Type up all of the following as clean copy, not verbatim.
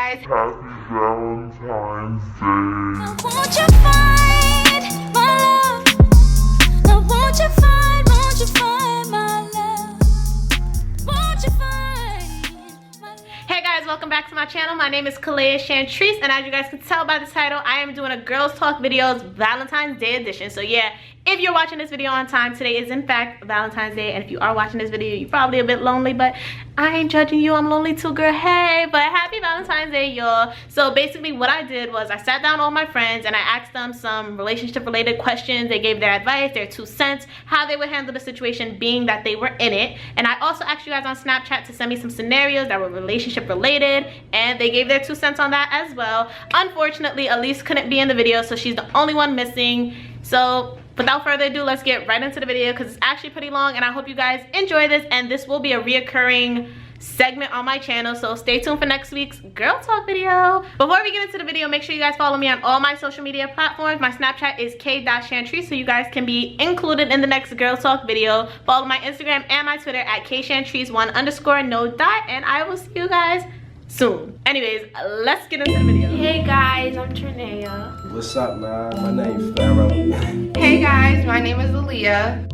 guys. Happy Valentine's Day. Now won't you find my love? Now won't you find my love? Won't you find my love? Hey guys, welcome back to my channel. My name is THEGIRLSROOM, and as you guys can tell by the title, I am doing a Girls Talk Videos Valentine's Day edition. So yeah, if you're watching this video on time, today is in fact Valentine's Day, and if you are watching this video, you're probably a bit lonely, but I ain't judging you. I'm lonely too, girl. Hey, but happy Valentine's Day, y'all. So basically what I did was I sat down all my friends and I asked them some relationship related questions. They gave their advice, their 2 cents, how they would handle the situation being that they were in it. And I also asked you guys on Snapchat to send me some scenarios that were relationship related, and they gave their 2 cents on that as well. Unfortunately, Elise couldn't be in the video, so she's the only one missing. So without further ado, let's get right into the video because it's actually pretty long, and I hope you guys enjoy this, and this will be a reoccurring segment on my channel, so stay tuned for next week's Girl Talk video. Before we get into the video, make sure you guys follow me on all my social media platforms. My Snapchat is k.chantry, so you guys can be included in the next Girl Talk video. Follow my Instagram and my Twitter at kchantries1_ no dot, and I will see you guys soon. Anyways, let's get into the video. Hey guys, I'm Trinea. What's up, man? My name's Pharaoh. Hey guys, my name is Aaliyah.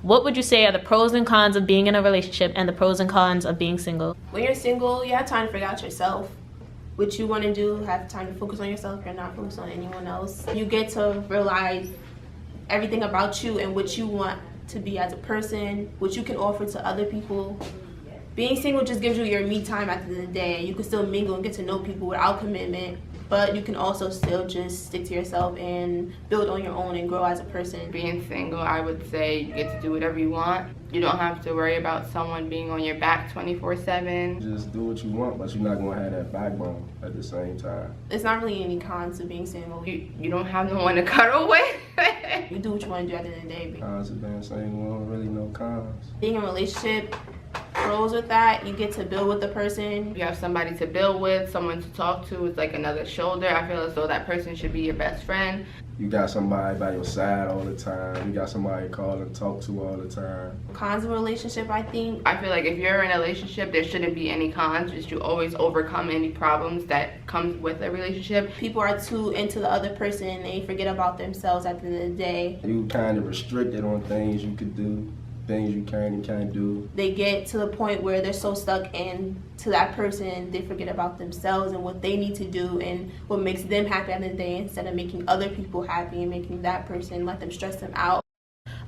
What would you say are the pros and cons of being in a relationship and the pros and cons of being single? When you're single, you have time to figure out yourself. What you want to do, have time to focus on yourself. You're not focused on anyone else. You get to realize everything about you and what you want to be as a person, what you can offer to other people. Being single just gives you your me time at the end of the day. You can still mingle and get to know people without commitment, but you can also still just stick to yourself and build on your own and grow as a person. Being single, I would say you get to do whatever you want. You don't have to worry about someone being on your back 24/7. Just do what you want, but you're not gonna have that backbone at the same time. It's not really any cons to being single. You don't have no one to cuddle with. You do what you want to do at the end of the day. Cons of being single, really no cons. Being in a relationship, pros with that, you get to build with the person. You have somebody to build with, someone to talk to. It's like another shoulder. I feel as though that person should be your best friend. You got somebody by your side all the time. You got somebody to call and talk to all the time. Cons of a relationship, I think. I feel like if you're in a relationship, there shouldn't be any cons. Just you always overcome any problems that comes with a relationship. People are too into the other person and they forget about themselves at the end of the day. You kind of restricted on things you could do, things you can and can't do. They get to the point where they're so stuck into that person, they forget about themselves and what they need to do and what makes them happy at the end of the day, instead of making other people happy and making that person let them stress them out.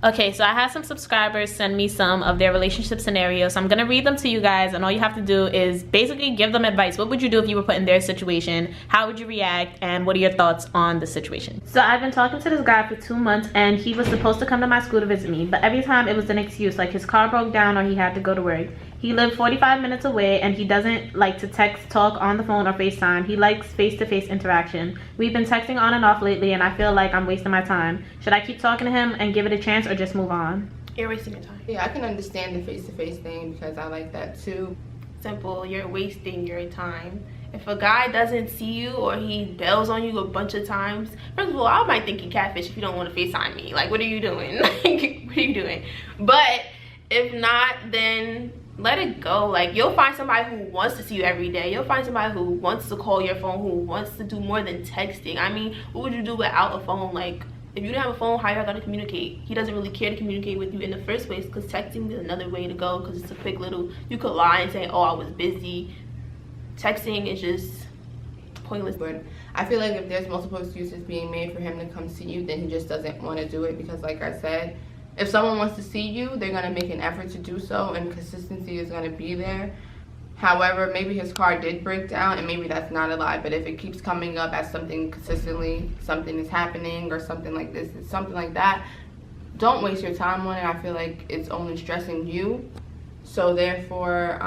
Okay, so I had some subscribers send me some of their relationship scenarios. So I'm gonna read them to you guys, and all you have to do is basically give them advice. What would you do if you were put in their situation? How would you react? And what are your thoughts on the situation? So I've been talking to this guy for 2 months, and he was supposed to come to my school to visit me, but every time it was an excuse, like his car broke down or he had to go to work. He lived 45 minutes away, and he doesn't like to text, talk on the phone, or FaceTime. He likes face-to-face interaction. We've been texting on and off lately, and I feel like I'm wasting my time. Should I keep talking to him and give it a chance, or just move on? You're wasting your time. Yeah, I can understand the face-to-face thing because I like that too. Simple, you're wasting your time. If a guy doesn't see you or he bails on you a bunch of times, first of all, I might think you catfish if you don't want to FaceTime me. Like, what are you doing? Like, what are you doing? But if not, then let it go. Like, you'll find somebody who wants to see you every day. You'll find somebody who wants to call your phone, who wants to do more than texting. I mean, what would you do without a phone? Like, if you didn't have a phone, how y'all gonna communicate? He doesn't really care to communicate with you in the first place, because texting is another way to go, because it's a quick little, you could lie and say, oh, I was busy. Texting is just pointless. But I feel like if there's multiple excuses being made for him to come see you, then he just doesn't want to do it, because like I said, if someone wants to see you, they're going to make an effort to do so, and consistency is going to be there. However, maybe his car did break down, and maybe that's not a lie, but if it keeps coming up as something consistently, something is happening, or something like this, something like that, don't waste your time on it. I feel like it's only stressing you. So therefore,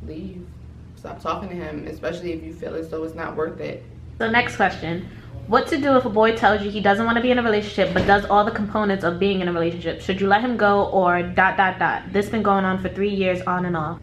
leave. Stop talking to him, especially if you feel as though it's not worth it. So next question. What to do if a boy tells you he doesn't want to be in a relationship but does all the components of being in a relationship? Should you let him go, or ... This been going on for 3 years on and off.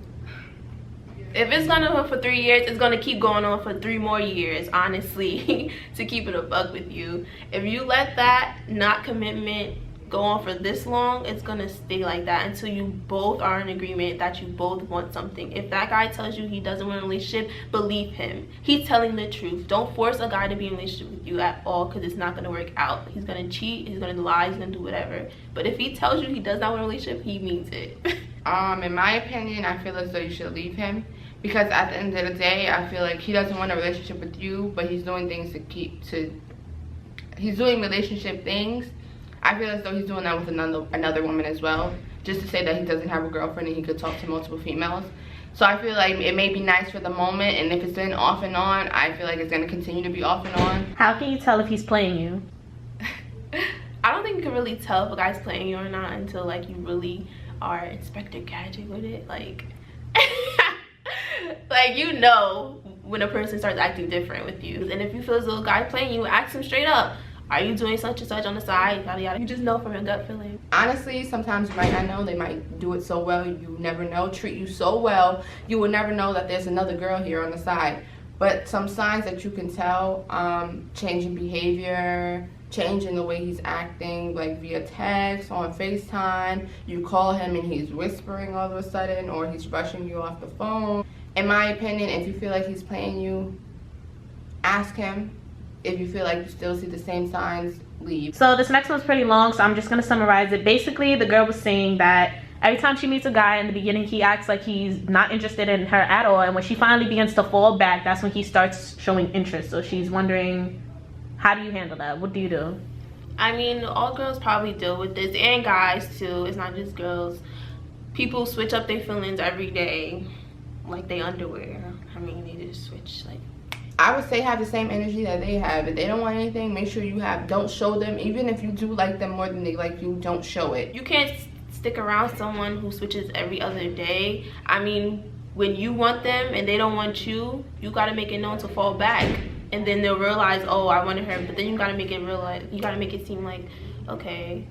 If it's gonna go for 3 years, it's gonna keep going on for 3 more years, honestly, to keep it a buck with you. If you let that not commitment go on for this long, it's gonna stay like that until you both are in agreement that you both want something. If that guy tells you he doesn't want a relationship, believe him. He's telling the truth. Don't force a guy to be in a relationship with you at all, because it's not gonna work out. He's gonna cheat, he's gonna lie, he's gonna do whatever. But if he tells you he does not want a relationship, he means it. In my opinion, I feel as though you should leave him, because at the end of the day, I feel like he doesn't want a relationship with you, but he's doing things he's doing relationship things. I feel as though he's doing that with another woman as well, just to say that he doesn't have a girlfriend and he could talk to multiple females. So I feel like it may be nice for the moment, and if it's been off and on, I feel like it's going to continue to be off and on. How can you tell if he's playing you? I don't think you can really tell if a guy's playing you or not until like you really are Inspector Gadget with it. Like like you know when a person starts acting different with you. And if you feel as though a guy's playing you, ask him straight up, are you doing such and such on the side, yada yada. You just know from your gut feeling. Honestly, sometimes you might not know. They might do it so well, you never know. Treat you so well, you will never know that there's another girl here on the side. But some signs that you can tell, changing behavior, changing the way he's acting, like via text, on FaceTime. You call him and he's whispering all of a sudden, or he's rushing you off the phone. In my opinion, if you feel like he's playing you, ask him. If you feel like you still see the same signs, leave. So this next one's pretty long, so I'm just gonna summarize it. Basically, the girl was saying that every time she meets a guy in the beginning, he acts like he's not interested in her at all, and when she finally begins to fall back, that's when he starts showing interest. So she's wondering, how do you handle that? What do you do? I mean, all girls probably deal with this, and guys too. It's not just girls. People switch up their feelings every day, like they underwear. I mean, they just switch. Like, I would say have the same energy that they have. If they don't want anything, make sure you have. Don't show them. Even if you do like them more than they like you, don't show it. you can't stick around someone who switches every other day. I mean, when you want them and they don't want you, you gotta make it known to fall back, and then they'll realize, oh, I wanted her. But then you gotta make it seem like, okay,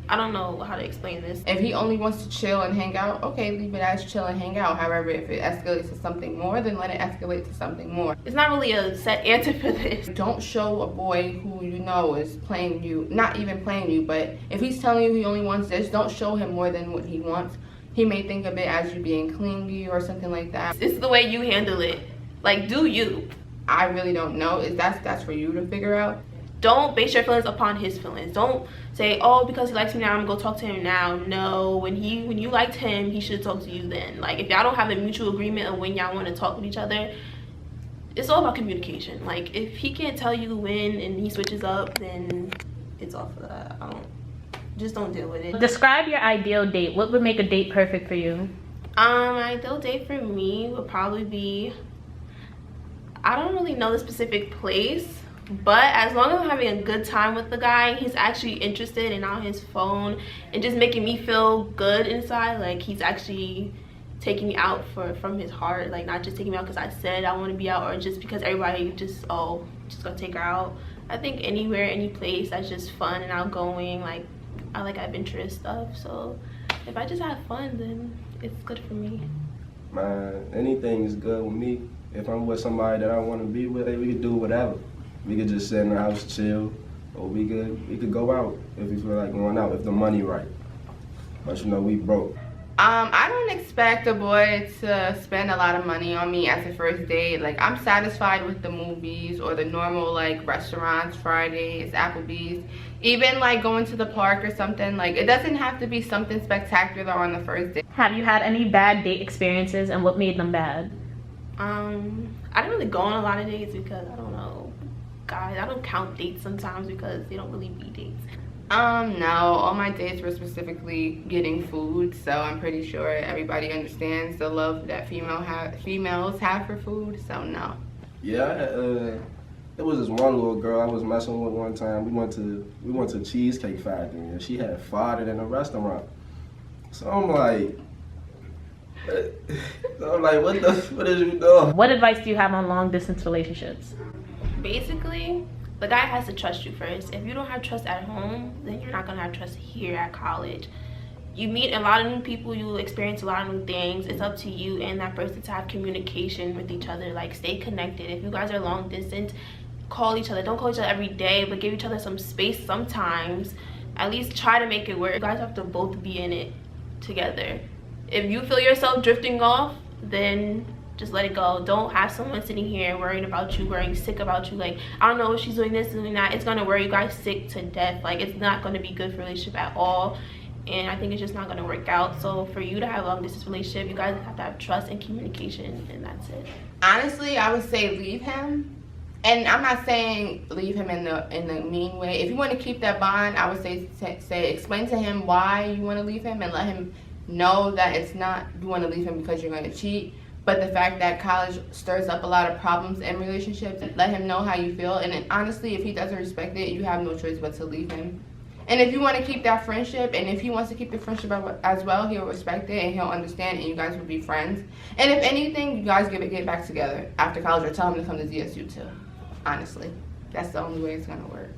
I don't know how to explain this. If he only wants to chill and hang out, okay, leave it as chill and hang out. However, if it escalates to something more, then let it escalate to something more. It's not really a set answer for this. Don't show a boy who you know is playing you, not even playing you, but if he's telling you he only wants this, don't show him more than what he wants. He may think of it as you being clingy or something like that. It's the way you handle it. Like, do you? I really don't know. That's for you to figure out. Don't base your feelings upon his feelings. Don't say, oh, because he likes me now, I'm gonna go talk to him now. No, when you liked him, he should talk to you then. Like, if y'all don't have a mutual agreement on when y'all want to talk with each other, it's all about communication. Like, if he can't tell you when and he switches up, then it's off of that. Just don't deal with it. Describe your ideal date. What would make a date perfect for you? Ideal date for me would probably be, I don't really know the specific place, but as long as I'm having a good time with the guy, he's actually interested and on his phone and just making me feel good inside, like he's actually taking me out from his heart, like not just taking me out because I said I want to be out, or just because everybody just gonna take her out. I think anywhere, any place that's just fun and outgoing, like I like adventurous stuff. So if I just have fun, then it's good for me. Man, anything is good with me. If I'm with somebody that I want to be with, we could do whatever. We could just sit in the house, chill, or we could go out if we feel like going out, if the money right. But you know, we broke. I don't expect a boy to spend a lot of money on me as a first date. Like, I'm satisfied with the movies or the normal like restaurants, Fridays, Applebee's, even like going to the park or something. Like, it doesn't have to be something spectacular on the first date. Have you had any bad date experiences, and what made them bad? I didn't really go on a lot of dates because I don't know, guys, I don't count dates sometimes because they don't really be dates. No, all my dates were specifically getting food, so I'm pretty sure everybody understands the love that females have for food, so no. Yeah, there was this one little girl I was messing with one time. We went to Cheesecake Factory, and she had farted in a restaurant. So I'm like, what is you doing? What advice do you have on long distance relationships? Basically, the guy has to trust you first. If you don't have trust at home, then you're not gonna have trust here at college. You meet a lot of new people, you experience a lot of new things. It's up to you and that person to have communication with each other. Like, stay connected. If you guys are long distance, call each other. Don't call each other every day, but give each other some space sometimes at least try to make it work. You guys have to both be in it together. If you feel yourself drifting off, then just let it go. Don't have someone sitting here worrying about you, worrying sick about you, like, I don't know if she's doing this, doing that. It's gonna worry you guys sick to death. Like, it's not gonna be good for relationship at all, and I think it's just not gonna work out. So for you to have a long distance relationship, you guys have to have trust and communication, and that's it. Honestly, I would say leave him. And I'm not saying leave him in the mean way. If you want to keep that bond, I would say explain to him why you want to leave him, and let him know that it's not you want to leave him because you're going to cheat. But the fact that college stirs up a lot of problems in relationships, let him know how you feel. And then, honestly, if he doesn't respect it, you have no choice but to leave him. And if you want to keep that friendship, and if he wants to keep the friendship as well, he'll respect it and he'll understand, and you guys will be friends. And if anything, you guys get back together after college, or tell him to come to ZSU too. Honestly, that's the only way it's gonna work.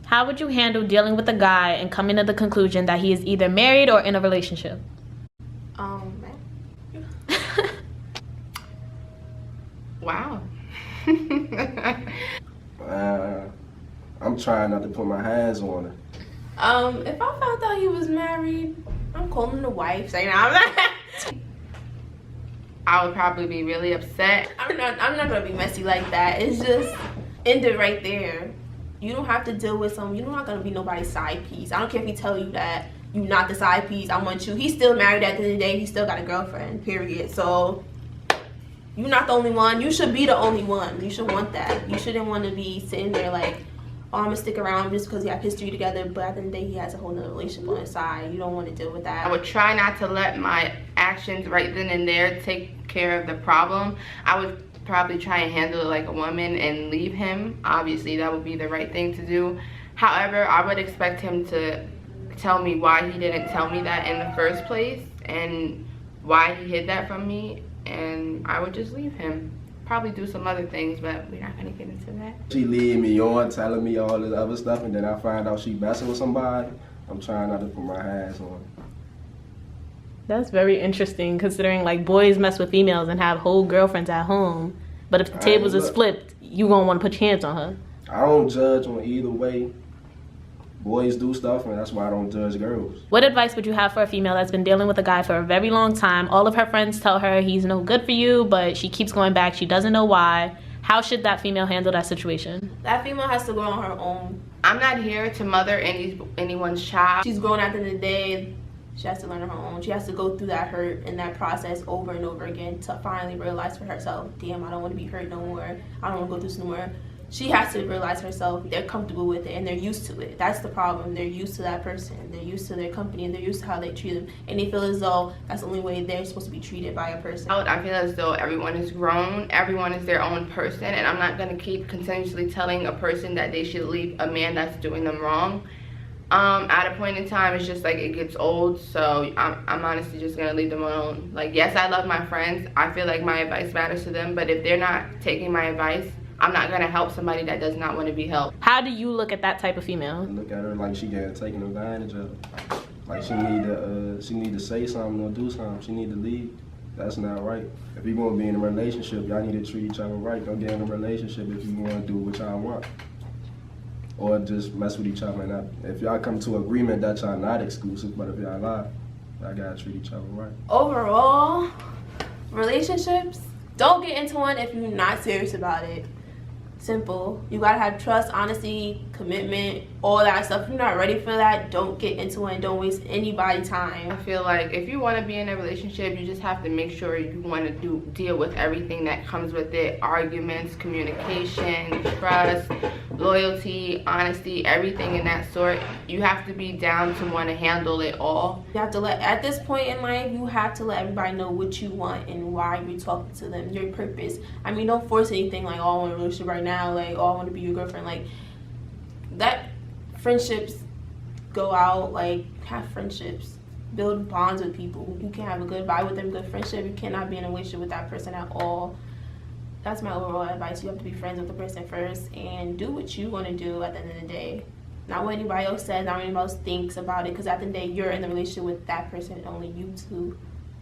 How would you handle dealing with a guy and coming to the conclusion that he is either married or in a relationship? Wow. I'm trying not to put my hands on her. If I found out he was married, I'm calling the wife, saying I'm not. I would probably be really upset. I'm not gonna be messy like that. It's just end it right there. You don't have to deal with someone. You're not gonna be nobody's side piece. I don't care if he tell you that you're not the side piece. I want you. He's still married at the end of the day. He still got a girlfriend, period. So you're not the only one. You should be the only one. You should want that. You shouldn't want to be sitting there like, oh, I'm gonna stick around just because you have history together, but at the end of the day, he has a whole nother relationship on his side. You don't want to deal with that. I would try not to let my actions right then and there take care of the problem. I would probably try and handle it like a woman and leave him. Obviously, that would be the right thing to do. However, I would expect him to tell me why he didn't tell me that in the first place and why he hid that from me, and I would just leave him. Probably do some other things, but we're not gonna get into that. She lead me on, telling me all this other stuff, and then I find out she messing with somebody. I'm trying not to put my hands on her. That's very interesting, considering like boys mess with females and have whole girlfriends at home, but if the tables is flipped, you gonna want to put your hands on her. I don't judge on either way. Boys do stuff, and that's why I don't judge girls. What advice would you have for a female that's been dealing with a guy for a very long time? All of her friends tell her he's no good for you, but she keeps going back. She doesn't know why. How should that female handle that situation? That female has to grow on her own. I'm not here to mother anyone's child. She's grown at the end of the day. She has to learn on her own. She has to go through that hurt and that process over and over again to finally realize for herself, damn, I don't want to be hurt no more. I don't want to go through this no more. She has to realize herself they're comfortable with it and they're used to it. That's the problem. They're used to that person. They're used to their company and they're used to how they treat them. And they feel as though that's the only way they're supposed to be treated by a person. I feel as though everyone is grown. Everyone is their own person. And I'm not going to keep continuously telling a person that they should leave a man that's doing them wrong. At a point in time, it's just like it gets old. So I'm honestly just going to leave them alone. Like, yes, I love my friends. I feel like my advice matters to them. But if they're not taking my advice, I'm not gonna help somebody that does not want to be helped. How do you look at that type of female? Look at her like she getting taken advantage of. Like she need to say something or do something. She need to leave. That's not right. If you're gonna be in a relationship, y'all need to treat each other right. Don't get in a relationship if you wanna do what y'all want. Or just mess with each other. And if y'all come to agreement that y'all not exclusive, but if y'all lie, y'all gotta treat each other right. Overall, relationships, don't get into one if you're not serious about it. Simple. You gotta have trust, honesty, commitment, all that stuff. If you're not ready for that, don't get into it and don't waste anybody's time. I feel like if you want to be in a relationship, you just have to make sure you want to deal with everything that comes with it. Arguments, communication, trust, loyalty, honesty, everything in that sort. You have to be down to want to handle it all. You have to at this point in life, you have to let everybody know what you want and why you're talking to them, your purpose. I mean, don't force anything like, oh, I want a relationship right now, like, oh, I want to be your girlfriend. Like, that friendships go out, like, have friendships, build bonds with people. You can have a good vibe with them, good friendship. You cannot be in a relationship with that person at all. That's my overall advice. You have to be friends with the person first and do what you want to do at the end of the day. Not what anybody else says, not what anybody else thinks about it, because at the end of the day, you're in the relationship with that person and only you two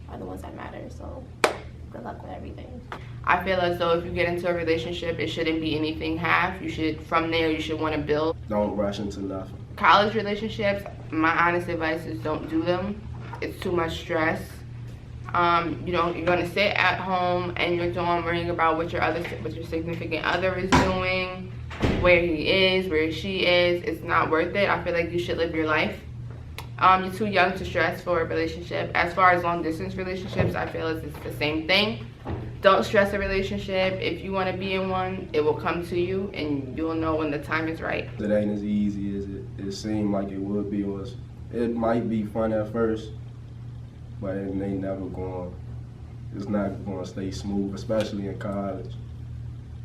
are the ones that matter. So good luck with everything. I feel as though if you get into a relationship, it shouldn't be anything half. You should, from there, you should want to build. Don't rush into nothing. college relationships, my honest advice is don't do them. It's too much stress. You know, you're gonna sit at home and you're worrying about what your significant other is doing, where he is, where she is. It's not worth it. I feel like you should live your life. You're too young to stress for a relationship. As far as long distance relationships, I feel it's the same thing. Don't stress a relationship. If you want to be in one, it will come to you and you'll know when the time is right. It ain't as easy as it seemed like it would be, or it might be fun at first, but it ain't never going. It's not going to stay smooth, especially in college.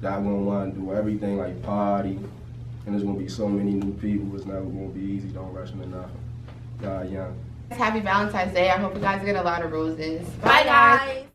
Y'all gonna want to do everything like party, and there's gonna be so many new people. It's never gonna be easy. Don't rush into nothing. Y'all young. Happy Valentine's Day. I hope you guys get a lot of roses. Bye guys.